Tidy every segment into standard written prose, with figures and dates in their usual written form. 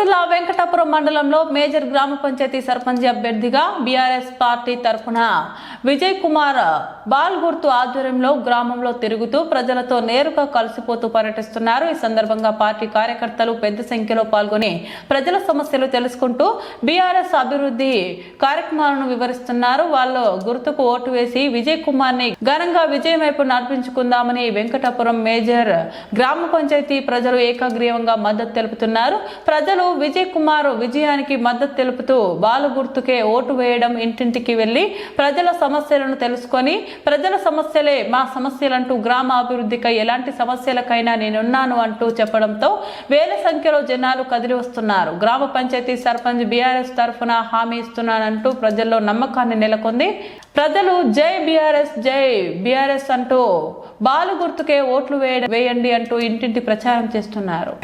సిరిసిల్ల వెంకటాపురం మండలంలో మేజర్ గ్రామ పంచాయతీ సర్పంచ్ అభ్యర్థిగా బీఆర్ఎస్ పార్టీ తరఫున విజయ్ కుమార్ బాల్ గుర్తు ఆధ్వర్యంలో గ్రామంలో తిరుగుతూ ప్రజలతో నేరుగా కలిసిపోతూ పర్యటిస్తున్నారు. ఈ సందర్భంగా పార్టీ కార్యకర్తలు పెద్ద సంఖ్యలో పాల్గొని ప్రజల సమస్యలు తెలుసుకుంటూ బీఆర్ఎస్ అభివృద్ధి కార్యక్రమాలను వివరిస్తున్నారు. వాళ్ళు గుర్తుకు ఓటు వేసి విజయ్ కుమార్ ని ఘనంగా విజయం వైపు నడిపించుకుందామని వెంకటాపురం మేజర్ గ్రామ పంచాయతీ ప్రజలు ఏకగ్రీవంగా మద్దతు తెలుపుతున్నారు. ప్రజలు విజయ్ కుమార్ విజయానికి మద్దతు తెలుపుతూ బాలు గుర్తుకే ఓటు వేయడం, ఇంటింటికి వెళ్లి ప్రజల సమస్యలను తెలుసుకొని ప్రజల సమస్యలే మా సమస్యలంటూ గ్రామ అభివృద్ధికై ఎలాంటి సమస్యలకైనా నేనున్నాను అంటూ చెప్పడంతో వేల సంఖ్యలో జనాలు కదిలి వస్తున్నారు. గ్రామ పంచాయతీ సర్పంచ్ బీఆర్ఎస్ తరఫున హామీ ఇస్తున్నానంటూ ప్రజల్లో నమ్మకాన్ని నెలకొంది. ప్రజలు జై బీఆర్ఎస్ అంటూ బాలు గుర్తుకే ఓట్లు వేయండి అంటూ ఇంటింటి ప్రచారం చేస్తున్నారు.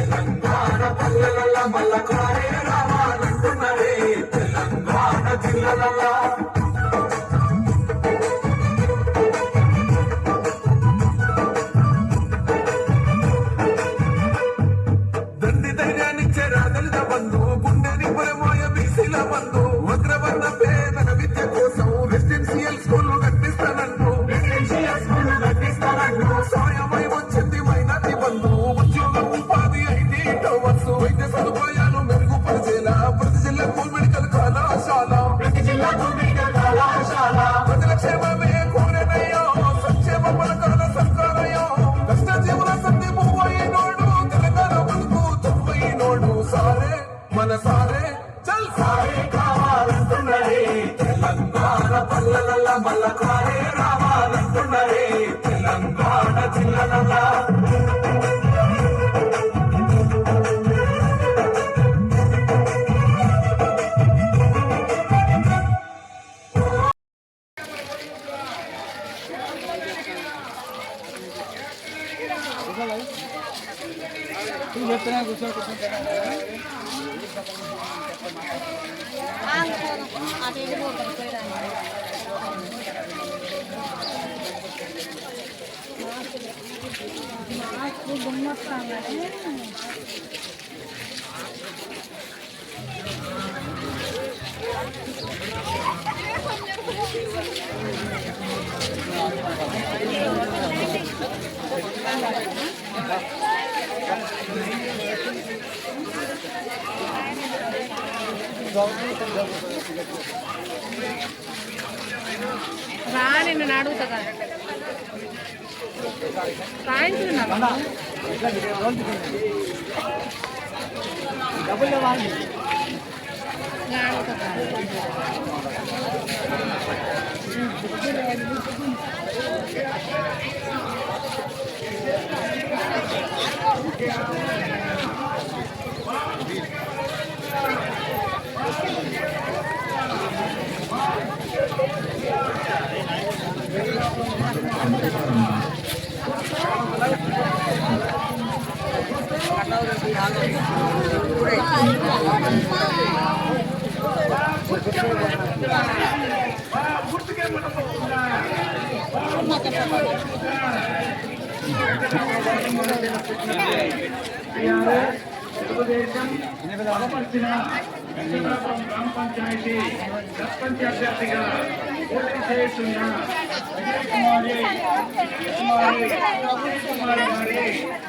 తెలంగాణ జిల్లాల తెలంగాణ జిల్లాల దండి ధైర్యాన్నిచ్చే రాదలిద బంధు గుండెని పరమోయ బీసీల బంధు వగ్రవర్ణ పేదల విద్య కోసం రెసిడెన్షియల్ స్కూళ్లు కట్టిస్తానంటూ సాయమై వచ్చింది మైనార్టీ బంధు ఉద్యోగం ఉపాధి ఐటీ టవర్స్ వైద్య సదుపాయాలు మెరుగుపరిచేలా ప్రతి జిల్లాకు మెడికల్ కళాశాల ప్రజల క్షేమమే కోరేనయ్యో సంక్షేమ పథకాల సర్కారయ్యో కష్టజీవుల సంధి పువ్వైనోడు తెలంగాణ బతుకు తొవ్వైనోడు సారే మన సారే చల్ సారే కావాలంటున్నరే తెలంగాణ పల్లెల మల్ల కారే రావాలంటున్నరే తెలంగాణ జిల్లాల రా నిన్ను అడుగుతా సాయంత్రం తెలుగుదేశం బలపరిచిన వెంకటాపురం గ్రామ పంచాయతీ సర్పంచ్ అభ్యర్థిగా పోటీ చేస్తున్న విజయకుమారి గారి